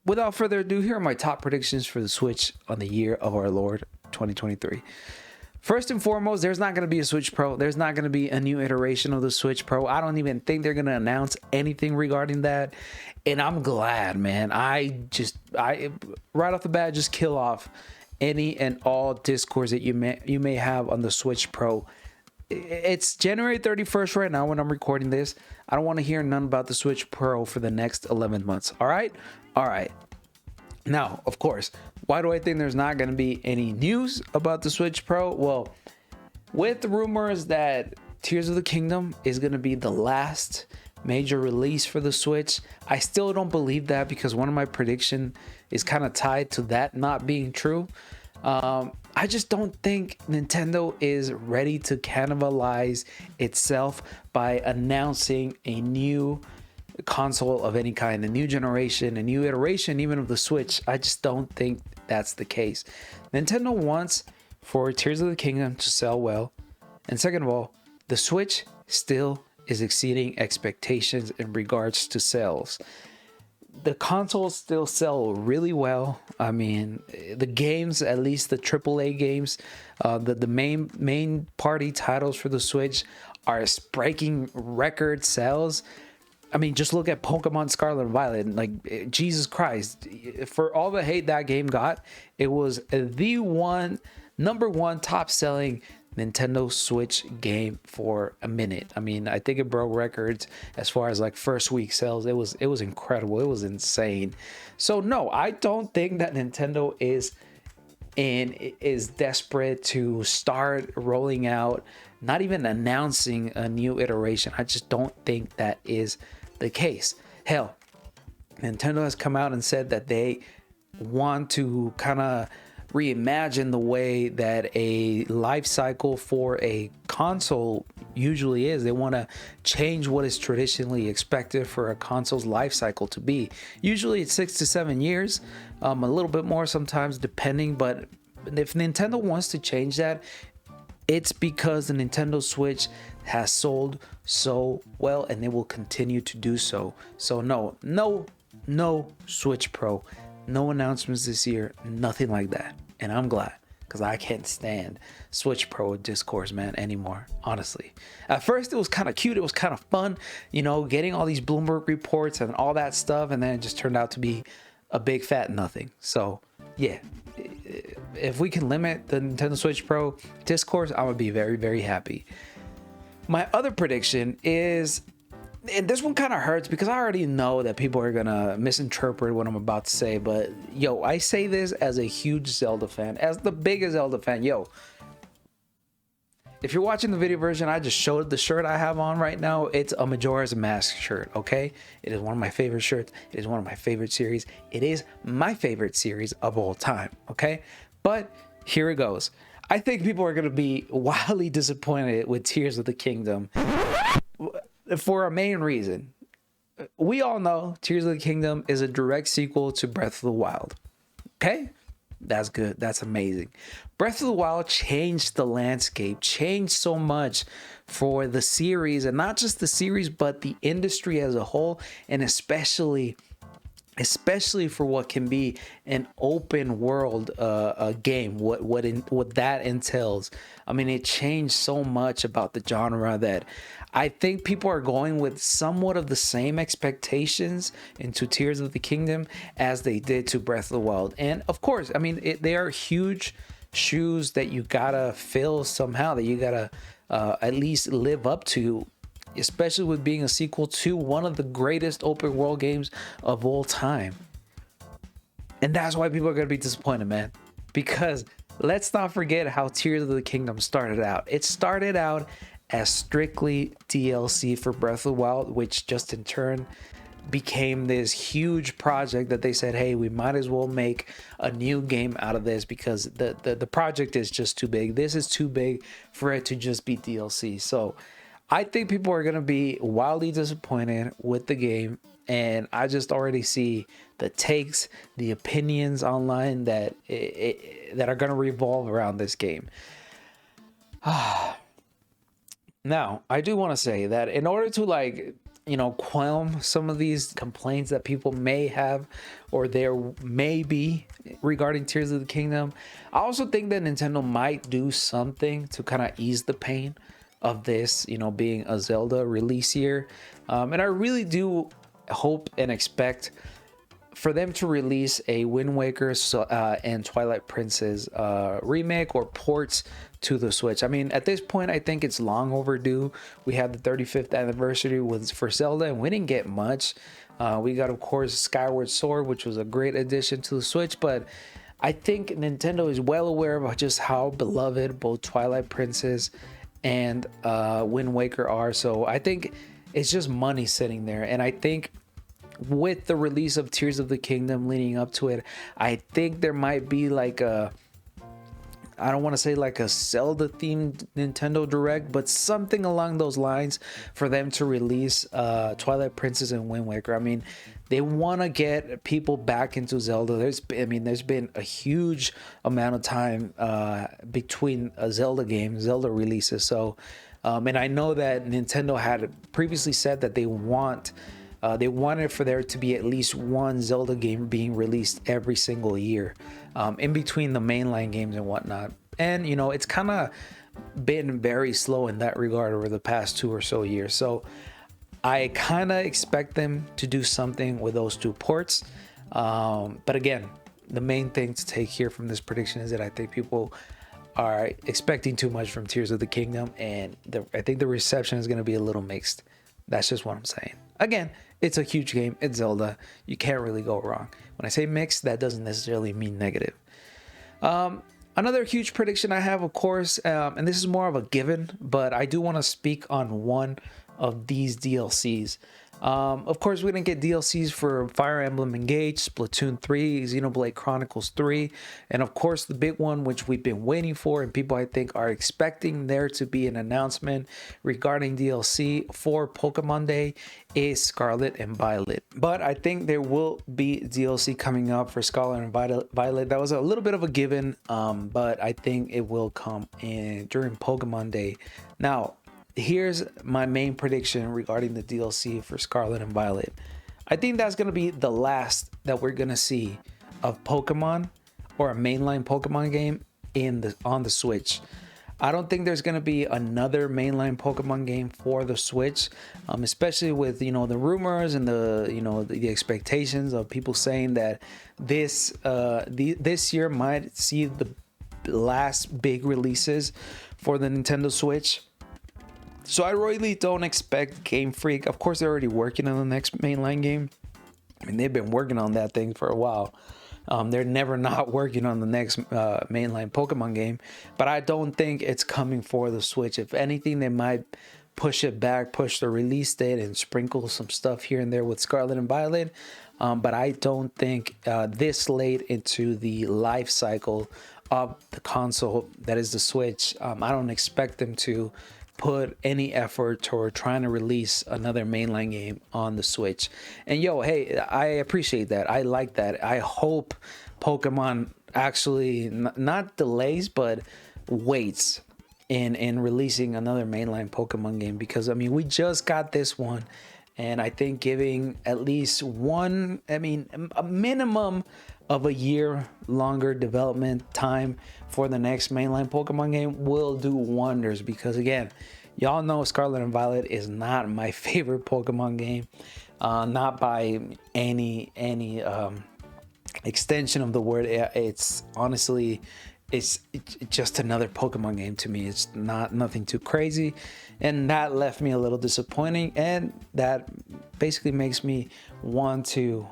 without further ado, here are my top predictions for the Switch on the year of our Lord 2023. First and foremost, there's not going to be a Switch Pro. There's not going to be a new iteration of the Switch Pro. I don't even think they're going to announce anything regarding that. And I'm glad, man. I right off the bat, just kill off any and all discourse that you may have on the Switch Pro. It's January 31st right now when I'm recording this. I don't want to hear none about the Switch Pro for the next 11 months. All right. Now, of course, why do I think there's not going to be any news about the Switch Pro? Well, with the rumors that Tears of the Kingdom is going to be the last major release for the Switch, I still don't believe that, because one of my prediction is kind of tied to that not being true. I just don't think Nintendo is ready to cannibalize itself by announcing a new console of any kind, a new generation, a new iteration, even of the Switch. I just don't think that's the case. Nintendo wants for Tears of the Kingdom to sell well, and second of all, the Switch still is exceeding expectations in regards to sales. The consoles still sell really well. I mean, the games, at least the AAA games, the main party titles for the Switch are breaking record sales. I mean, just look at Pokemon Scarlet and Violet. Like, Jesus Christ, for all the hate that game got, it was the number one top selling Nintendo Switch game for a minute. I mean, I think it broke records as far as like first week sales. It was incredible. It was insane. So no, I don't think that Nintendo is desperate to start rolling out, not even announcing a new iteration. I just don't think that is the case. Hell, Nintendo has come out and said that they want to kind of reimagine the way that a life cycle for a console usually is. They want to change what is traditionally expected for a console's life cycle to be. Usually it's 6 to 7 years, a little bit more sometimes depending, but if Nintendo wants to change that, it's because the Nintendo Switch has sold so well, and they will continue to do so. So no Switch Pro. No announcements this year, nothing like that. And I'm glad, because I can't stand Switch Pro discourse, man, anymore, honestly. At first, it was kind of cute. It was kind of fun, getting all these Bloomberg reports and all that stuff. And then it just turned out to be a big fat nothing. So, yeah, if we can limit the Nintendo Switch Pro discourse, I would be very, very happy. My other prediction is, and this one kind of hurts because I already know that people are gonna misinterpret what I'm about to say, but I say this as a huge Zelda fan, as the biggest Zelda fan. If you're watching the video version, I just showed the shirt I have on right now. It's a Majora's Mask shirt, okay? It is one of my favorite shirts. It is one of my favorite series. It is my favorite series of all time, okay? But here it goes. I think people are gonna be wildly disappointed with Tears of the Kingdom for a main reason. We all know Tears of the Kingdom is a direct sequel to Breath of the Wild. Okay? That's good. That's amazing. Breath of the Wild changed the landscape, changed so much for the series, and not just the series, but the industry as a whole, and especially for what can be an open world game, what that entails. I mean, it changed so much about the genre that I think people are going with somewhat of the same expectations into Tears of the Kingdom as they did to Breath of the Wild. And of course, I mean, they are huge shoes that you gotta fill somehow, that you gotta at least live up to, especially with being a sequel to one of the greatest open world games of all time. And that's why people are going to be disappointed, man. Because let's not forget how Tears of the Kingdom started out. It started out as strictly DLC for Breath of the Wild, which just in turn became this huge project that they said, hey, we might as well make a new game out of this because the project is just too big. This is too big for it to just be DLC. So I think people are going to be wildly disappointed with the game, and I just already see the takes, the opinions online that are going to revolve around this game. Now, I do want to say that in order to quell some of these complaints that people may have or there may be regarding Tears of the Kingdom. I also think that Nintendo might do something to kind of ease the pain of this, being a Zelda release year. And I really do hope and expect for them to release a Wind Waker and Twilight Princess remake or ports to the Switch. I mean, at this point, I think it's long overdue. We had the 35th anniversary for Zelda, and we didn't get much. We got, of course, Skyward Sword, which was a great addition to the Switch, but I think Nintendo is well aware of just how beloved both Twilight Princess and Wind Waker are. So I think it's just money sitting there, and I think with the release of Tears of the Kingdom leading up to it, I think there might be like I don't want to say like a Zelda themed Nintendo Direct, but something along those lines for them to release Twilight Princess and Wind Waker. I mean, they want to get people back into Zelda. There's been a huge amount of time between Zelda releases. So, and I know that Nintendo had previously said that they wanted for there to be at least one Zelda game being released every single year, in between the mainline games and whatnot. And it's kind of been very slow in that regard over the past 2 or so years. So I kind of expect them to do something with those 2 ports. But again, the main thing to take here from this prediction is that I think people are expecting too much from Tears of the Kingdom, and I think the reception is going to be a little mixed. That's just what I'm saying. Again, it's a huge game. It's Zelda. You can't really go wrong. When I say mixed, that doesn't necessarily mean negative. Another huge prediction I have, of course, and this is more of a given, but I do want to speak on one of these DLCs. Of course, we didn't get DLCs for Fire Emblem Engage, Splatoon 3, Xenoblade Chronicles 3, and of course the big one which we've been waiting for and people I think are expecting there to be an announcement regarding DLC for Pokemon Day is Scarlet and Violet. But I think there will be DLC coming up for Scarlet and Violet. That was a little bit of a given, but I think it will come in during Pokemon Day. Now, here's my main prediction regarding the DLC for Scarlet and Violet. I think that's going to be the last that we're going to see of Pokemon or a mainline Pokemon game on the Switch. I don't think there's going to be another mainline Pokemon game for the Switch, especially with the rumors and the expectations of people saying that this year might see the last big releases for the Nintendo Switch. So I really don't expect Game Freak. Of course, they're already working on the next mainline game. I mean, they've been working on that thing for a while. They're never not working on the next mainline Pokemon game. But I don't think it's coming for the Switch. If anything, they might push it back, push the release date, and sprinkle some stuff here and there with Scarlet and Violet. But I don't think this late into the life cycle of the console, that is the Switch, I don't expect them to put any effort toward trying to release another mainline game on the Switch. And hey, I appreciate that. I like that. I hope Pokemon actually not delays, but waits in releasing another mainline Pokemon game, because I mean, we just got this one, and I think giving at least a minimum of a year longer development time for the next mainline Pokemon game will do wonders, because again, y'all know Scarlet and Violet is not my favorite Pokemon game, not by any extension of the word. It's honestly, it's just another Pokemon game to me. It's nothing too crazy, and that left me a little disappointing, and that basically makes me want to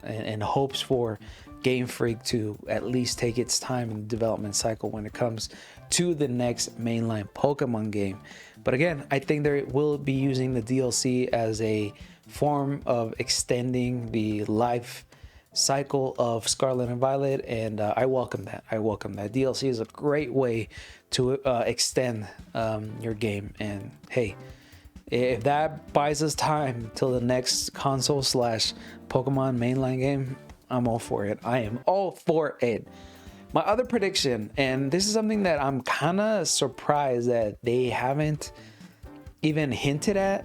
and hopes for Game Freak to at least take its time in the development cycle when it comes to the next mainline Pokemon game. But again, I think they will be using the DLC as a form of extending the life cycle of Scarlet and Violet, and I welcome that. DLC is a great way to extend your game, and hey, if that buys us time till the next console / Pokemon mainline game, I'm all for it. I am all for it. My other prediction, and this is something that I'm kind of surprised that they haven't even hinted at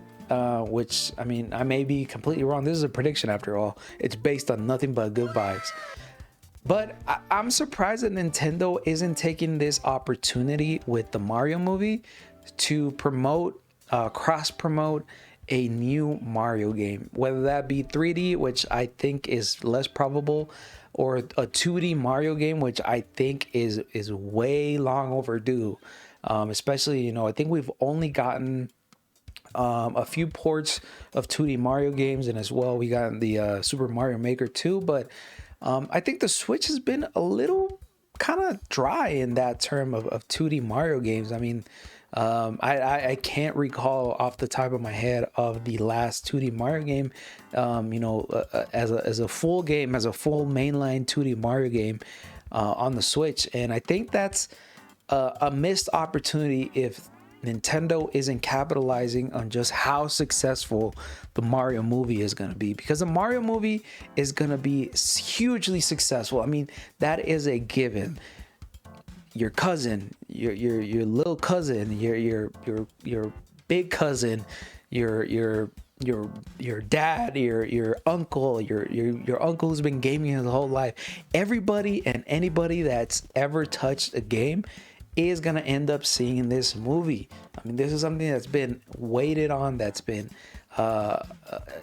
which, I mean, I may be completely wrong. This is a prediction after all. It's based on nothing but good vibes. But I'm surprised that Nintendo isn't taking this opportunity with the Mario movie to promote, cross promote a new Mario game, whether that be 3D, which I think is less probable, or a 2D Mario game, which I think is way long overdue. Especially, you know, I think we've only gotten a few ports of 2D Mario games, and as well we got the Super Mario Maker 2, but I think the Switch has been a little kind of dry in that term of 2D Mario games. I mean, I can't recall off the top of my head of the last 2D Mario game, you know, as a full game, as a full mainline 2D Mario game on the Switch. And I think that's a missed opportunity if Nintendo isn't capitalizing on just how successful the Mario movie is going to be, because the Mario movie is going to be hugely successful. I mean, that is a given. Your cousin, your little cousin, your big cousin, your dad, your uncle, your uncle who's been gaming his whole life, everybody and anybody that's ever touched a game is gonna end up seeing this movie. I mean, this is something that's been waited on, that's been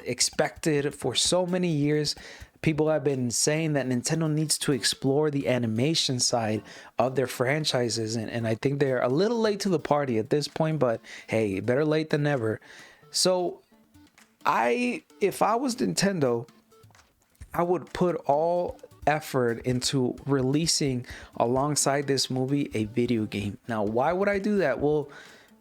expected for so many years. People have been saying that Nintendo needs to explore the animation side of their franchises, and I think they're a little late to the party at this point, but hey, better late than never. So if I was Nintendo, I would put all effort into releasing alongside this movie a video game. Now, why would I do that? Well,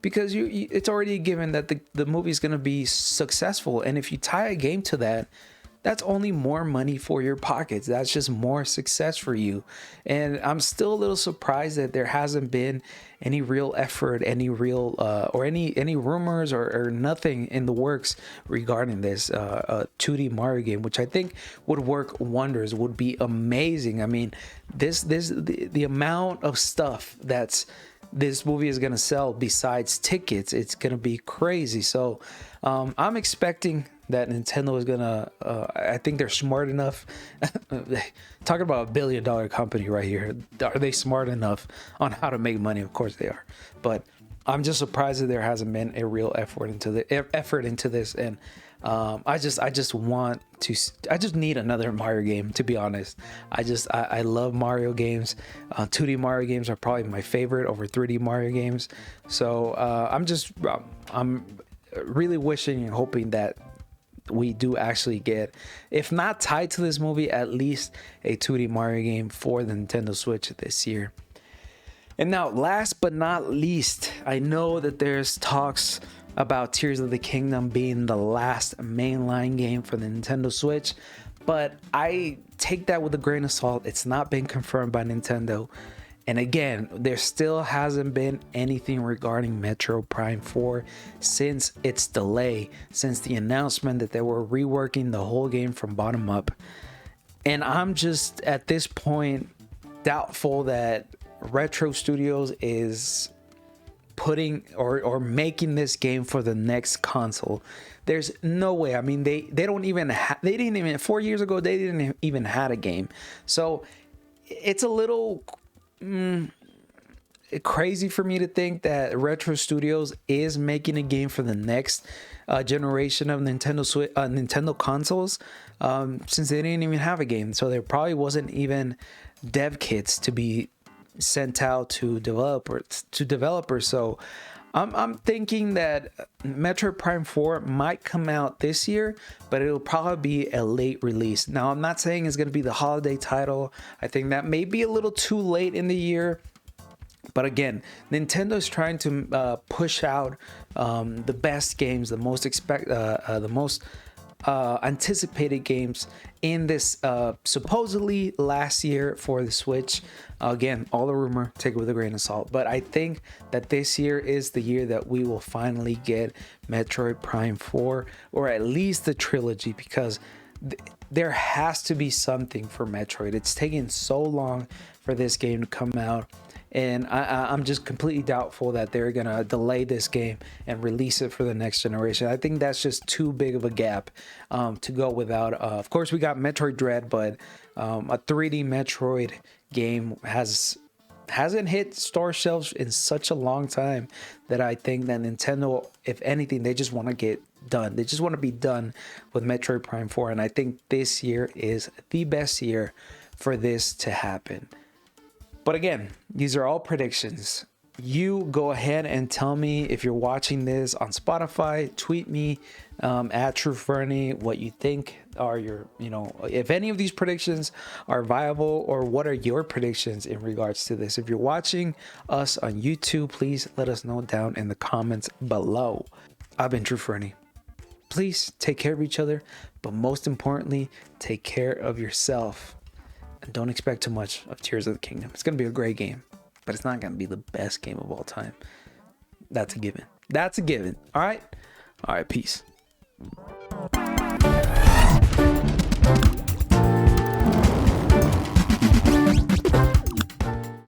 because it's already a given that the movie is going to be successful, and if you tie a game to that, that's only more money for your pockets. That's just more success for you. And I'm still a little surprised that there hasn't been any real effort, any real or any rumors or nothing in the works regarding this 2D Mario game, which I think would work wonders, would be amazing. I mean, the amount of stuff that's this movie is gonna sell besides tickets, it's gonna be crazy. So I'm expecting that Nintendo is gonna I think they're smart enough. Talking about $1 billion company right here. Are they smart enough on how to make money? Of course they are, but I'm just surprised that there hasn't been a real effort into this. And I just need another Mario game, to be honest. I love Mario games. 2D Mario games are probably my favorite over 3D Mario games. So I'm really wishing and hoping that we do actually get, if not tied to this movie, at least a 2D Mario game for the Nintendo Switch this year. And now, last but not least, I know that there's talks about Tears of the Kingdom being the last mainline game for the Nintendo Switch, but I take that with a grain of salt. It's not been confirmed by Nintendo. And again, there still hasn't been anything regarding Metroid Prime 4 since its delay, since the announcement that they were reworking the whole game from bottom up. And I'm just, at this point, doubtful that Retro Studios is putting or making this game for the next console. There's no way. I mean, they didn't even 4 years ago, they didn't even had a game. So it's a little crazy for me to think that Retro Studios is making a game for the next generation of Nintendo consoles, since they didn't even have a game. So there probably wasn't even dev kits to be sent out to developers. So I'm thinking that Metroid Prime 4 might come out this year, but it'll probably be a late release. Now, I'm not saying it's going to be the holiday title. I think that may be a little too late in the year. But again, Nintendo's trying to push out the best games, the most anticipated games in this supposedly last year for the Switch. Again, all a rumor, take it with a grain of salt, but I think that this year is the year that we will finally get Metroid Prime 4, or at least the trilogy, because there has to be something for Metroid. It's taken so long for this game to come out, and I'm just completely doubtful that they're gonna delay this game and release it for the next generation. I think that's just too big of a gap to go without. Of course, we got Metroid Dread, but a 3D Metroid game hasn't hit store shelves in such a long time that I think that Nintendo, if anything, they just want to get done. They just want to be done with Metroid Prime 4, and I think this year is the best year for this to happen. But again, these are all predictions. You go ahead and tell me if you're watching this on Spotify. Tweet me at TrueFernie what you think are your, if any of these predictions are viable, or what are your predictions in regards to this. If you're watching us on YouTube, please let us know down in the comments below. I've been TrueFernie. Please take care of each other, but most importantly, take care of yourself. And don't expect too much of Tears of the Kingdom. It's going to be a great game, but it's not going to be the best game of all time. That's a given. That's a given. All right. All right. Peace.